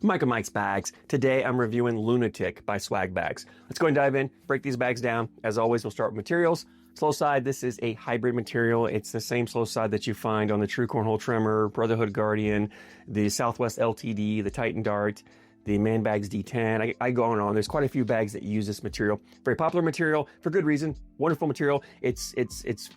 Mike of Mike's Bags. Today I'm reviewing Lunatic by Swag Bags. Let's go and dive in, break these bags down. As always, we'll start with materials. Slow side, this is a hybrid material. It's the same slow side that you find on the True Cornhole Trimmer, Brotherhood Guardian, the Southwest LTD, the Titan Dart, the Man Bags D10. I go on and on. There's quite a few bags that use this material. Very popular material for good reason. Wonderful material. It's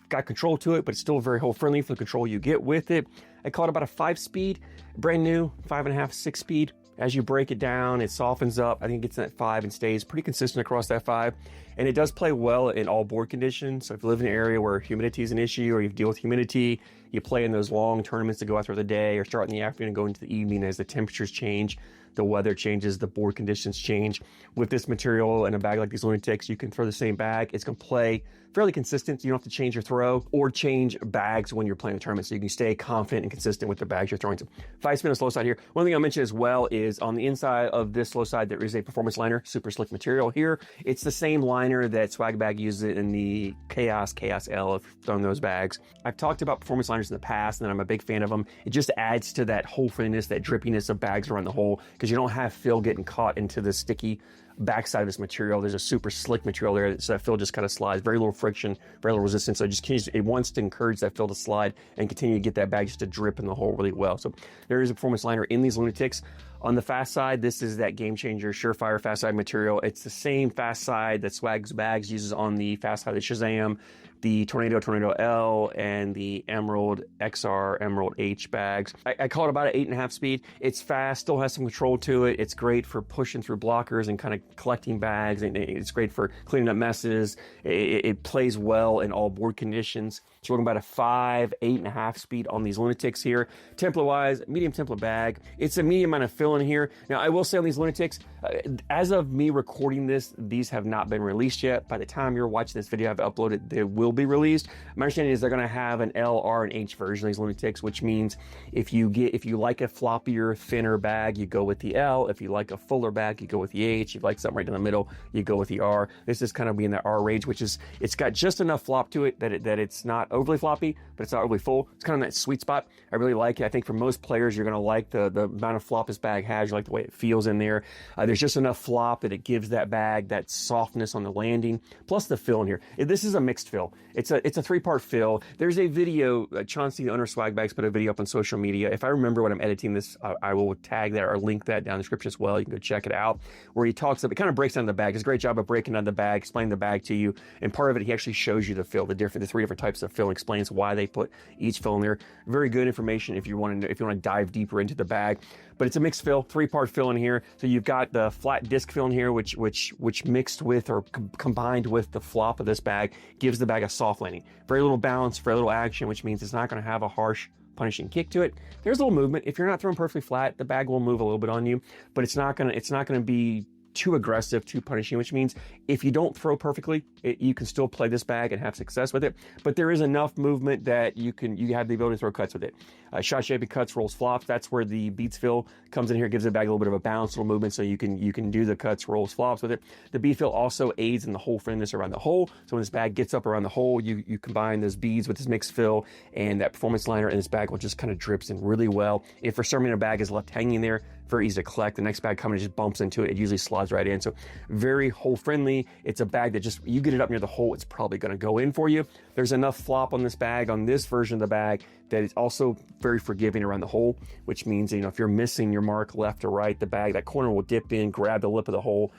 got control to it, but it's still very hole friendly for the control you get with it. I call it about a 5-speed, brand new, 5.5, 6-speed. As you break it down, it softens up. I think it gets in that 5 and stays pretty consistent across that 5. And it does play well in all board conditions. So if you live in an area where humidity is an issue or you deal with humidity, you play in those long tournaments that go out throughout the day or start in the afternoon and go into the evening as the temperatures change, the weather changes, the board conditions change. With this material and a bag like these Lunatics, you can throw the same bag. It's going to play fairly consistent. So you don't have to change your throw or change bags when you're playing a tournament. So you can stay confident and consistent with the bags you're throwing. So 5-spin and slow side here. One thing I'll mention as well is on the inside of this slow side, there is a performance liner, super slick material here. It's the same liner that Swag Bag uses in the Chaos L, if you've thrown those bags. I've talked about performance liners in the past and I'm a big fan of them. It just adds to that hole friendliness, that drippiness of bags around the hole, because you don't have fill getting caught into the sticky backside of this material. There's a super slick material there, so that fill just kind of slides. Very little friction, very little resistance. So it wants to encourage that fill to slide and continue to get that bag just to drip in the hole really well. So there is a performance liner in these Lunatics. On the fast side, this is that game changer, surefire fast side material. It's the same fast side that Swag Bags uses on the fast side of the Shazam, the Tornado L, and the Emerald XR, Emerald H bags. I call it about an 8.5 speed. It's fast, still has some control to it. It's great for pushing through blockers and kind of collecting bags, and it's great for cleaning up messes. It plays well in all board conditions. So we're talking about a 5, 8.5 speed on these Lunatics here. Template-wise, medium template bag. It's a medium amount of fill in here. Now, I will say on these Lunatics, as of me recording this, these have not been released yet. By the time you're watching this video I've uploaded, they will be released. My understanding is they're going to have an L, R, and H version of these Lunatics, which means if you like a floppier, thinner bag, you go with the L. If you like a fuller bag, you go with the H. If you like something right in the middle, you go with the R. This is kind of being the R range, which is, it's got just enough flop to it that it's not overly floppy, but it's not overly full. It's kind of that sweet spot. I really like it. I think for most players, you're going to like the amount of flop this bag has. You like the way it feels in there. There's just enough flop that it gives that bag that softness on the landing, plus the fill in here. This is a mixed fill. It's a 3-part fill. There's a video, Chauncey, the owner of Swag Bags, put a video up on social media. If I remember when I'm editing this, I will tag that or link that down in the description as well. You can go check it out, where he talks about, it kind of breaks down the bag. It's a great job of breaking down the bag, explaining the bag to you. And part of it, he actually shows you the fill, the 3 different types of fill, and explains why they put each fill in there. Very good information if you want to dive deeper into the bag. But it's a mixed fill, 3-part fill in here. So you've got the flat disc fill in here, which mixed with or combined with the flop of this bag gives the bag a soft landing. Very little bounce, very little action, which means it's not going to have a harsh, punishing kick to it. There's a little movement. If you're not throwing perfectly flat, the bag will move a little bit on you, but it's not going to be too aggressive, too punishing, which means if you don't throw perfectly, you can still play this bag and have success with it. But there is enough movement that you have the ability to throw cuts with it. Shot shaping cuts, rolls, flops. That's where the beats fill comes in here, gives the bag a little bit of a bounce, little movement, so you can do the cuts, rolls, flops with it. The bead fill also aids in the hole friendliness around the hole. So when this bag gets up around the hole, you combine those beads with this mixed fill, and that performance liner in this bag will just kind of drips in really well. If for some reason a bag is left hanging there, very easy to collect. The next bag coming just bumps into it. It usually slides right in. So very hole friendly. It's a bag that just, you get it up near the hole, it's probably going to go in for you. There's enough flop on this bag, on this version of the bag, that it's also very forgiving around the hole, which means, if you're missing your mark left or right, the bag, that corner will dip in, grab the lip of the hole,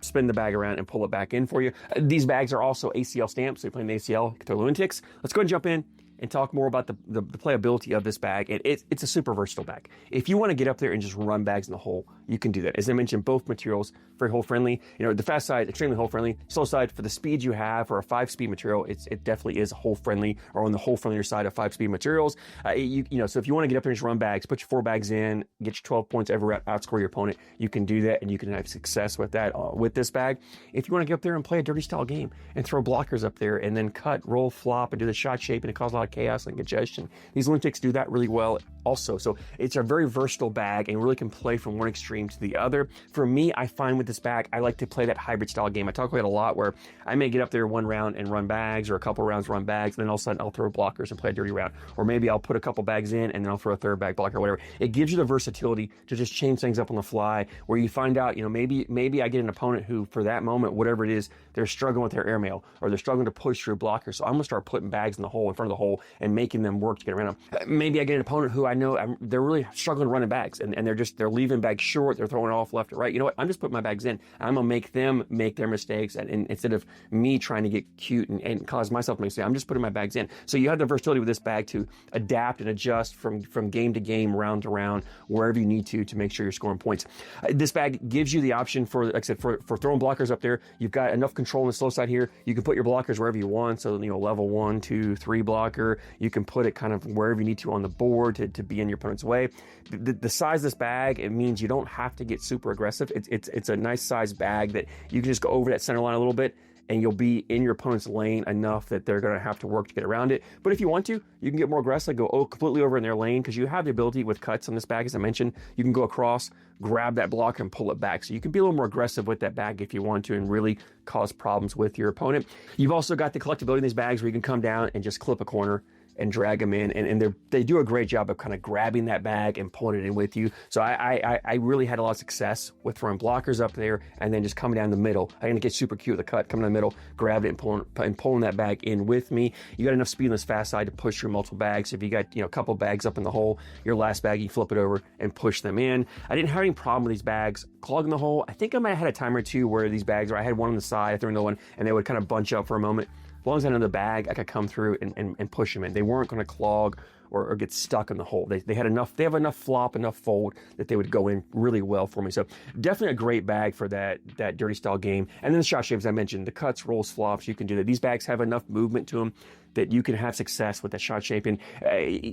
spin the bag around and pull it back in for you. These bags are also ACL stamped, so you're playing the ACL, you can throw Lunatics. Let's go and jump in and talk more about the playability of this bag. And it's a super versatile bag. If you want to get up there and just run bags in the hole, you can do that. As I mentioned, both materials very hole friendly. The fast side, extremely hole friendly. Slow side, for the speed you have for a 5-speed material, it definitely is hole friendly, or on the hole friendlier side of 5-speed materials. So if you want to get up there and just run bags, put your 4 bags in, get your 12 points every round, outscore your opponent, you can do that, and you can have success with that with this bag. If you want to get up there and play a dirty style game and throw blockers up there and then cut, roll, flop, and do the shot shape, and it causes a lot lot of chaos and congestion. These Lunatics do that really well also. So it's a very versatile bag and really can play from one extreme to the other. For me, I find with this bag, I like to play that hybrid style game. I talk about it a lot where I may get up there one round and run bags, or a couple rounds run bags, and then all of a sudden I'll throw blockers and play a dirty round. Or maybe I'll put a couple bags in and then I'll throw a third bag blocker or whatever. It gives you the versatility to just change things up on the fly, where you find out, maybe I get an opponent who, for that moment, whatever it is, they're struggling with their airmail or they're struggling to push through blockers. So I'm gonna start putting bags in the hole, in front of the hole, and making them work to get around them. Maybe I get an opponent who I know they're really struggling running bags, and they're leaving bags short, they're throwing it off left or right. You know what? I'm just putting my bags in. I'm gonna make them make their mistakes, and instead of me trying to get cute and cause myself to make mistakes, I'm just putting my bags in. So you have the versatility with this bag to adapt and adjust from game to game, round to round, wherever you need to make sure you're scoring points. This bag gives you the option for, like I said, for throwing blockers up there. You've got enough control on the slow side here. You can put your blockers wherever you want. So, level 1, 2, 3 blocker. You can put it kind of wherever you need to on the board to be in your opponent's way. The size of this bag, it means you don't have to get super aggressive. It's a nice size bag that you can just go over that center line a little bit, and you'll be in your opponent's lane enough that they're going to have to work to get around it. But if you want to, you can get more aggressive, go completely over in their lane, because you have the ability with cuts on this bag, as I mentioned. You can go across, grab that block, and pull it back. So you can be a little more aggressive with that bag if you want to, and really cause problems with your opponent. You've also got the collectability in these bags where you can come down and just clip a corner and drag them in, and they do a great job of kind of grabbing that bag and pulling it in with you. So I really had a lot of success with throwing blockers up there and then just coming down the middle. I'm gonna get super cute with the cut, coming down the middle, grab it and pulling that bag in with me. You got enough speed on this fast side to push through multiple bags. If you got a couple bags up in the hole, your last bag, you flip it over and push them in. I didn't have any problem with these bags clogging the hole. I think I might have had a time or two where these bags, where I had one on the side, I threw another one, and they would kind of bunch up for a moment. As long as I know the bag, I could come through and push them in. They weren't going to clog or get stuck in the hole. They have enough flop, enough fold that they would go in really well for me. So definitely a great bag for that dirty style game. And then the shot shapes I mentioned, the cuts, rolls, flops, you can do that. These bags have enough movement to them that you can have success with that shot shaping.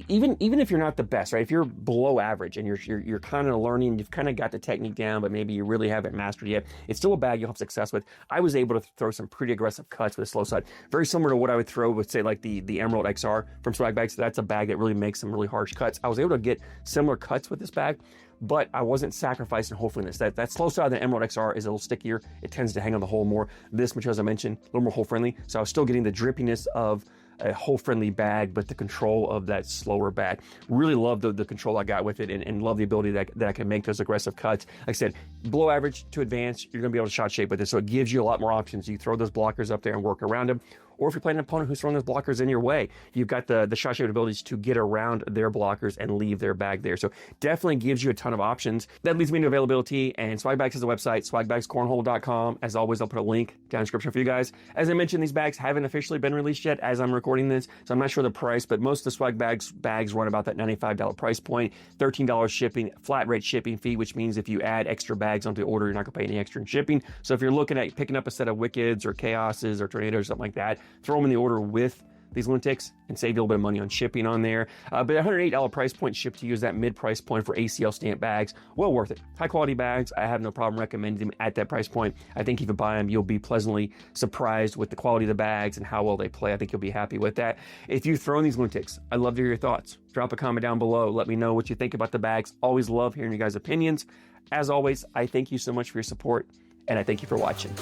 Even if you're not the best, right? If you're below average and you're kind of learning, you've kind of got the technique down, but maybe you really haven't mastered yet, it's still a bag you'll have success with. I was able to throw some pretty aggressive cuts with a slow side, very similar to what I would throw with, say, like the Emerald XR from Swag Bags. So that's a bag that really makes some really harsh cuts. I was able to get similar cuts with this bag, but I wasn't sacrificing hole friendliness. That slow side of the Emerald XR is a little stickier. It tends to hang on the hole more. This material, as I mentioned, a little more hole friendly. So I was still getting the drippiness of a hole friendly bag, but the control of that slower bag. Really love the control I got with it, and love the ability that I can make those aggressive cuts. Like I said, below average to advanced, you're gonna be able to shot shape with this. So it gives you a lot more options. You throw those blockers up there and work around them. Or if you're playing an opponent who's throwing those blockers in your way, you've got the shot shape abilities to get around their blockers and leave their bag there. So definitely gives you a ton of options. That leads me to availability, and Swagbags has a website, swagbagscornhole.com. As always, I'll put a link down in the description for you guys. As I mentioned, these bags haven't officially been released yet as I'm recording this, so I'm not sure the price, but most of the Swagbags bags run about that $95 price point, $13 shipping, flat rate shipping fee, which means if you add extra bags onto the order, you're not gonna pay any extra in shipping. So if you're looking at picking up a set of Wickeds or Chaoses or Tornadoes or something like that, throw them in the order with these Lunatics and save you a little bit of money on shipping on there. But $108 price point shipped to use that mid price point for ACL stamp bags. Well worth it. High quality bags. I have no problem recommending them at that price point. I think if you buy them, you'll be pleasantly surprised with the quality of the bags and how well they play. I think you'll be happy with that. If you've thrown these Lunatics, I'd love to hear your thoughts. Drop a comment down below. Let me know what you think about the bags. Always love hearing your guys' opinions. As always, I thank you so much for your support, and I thank you for watching.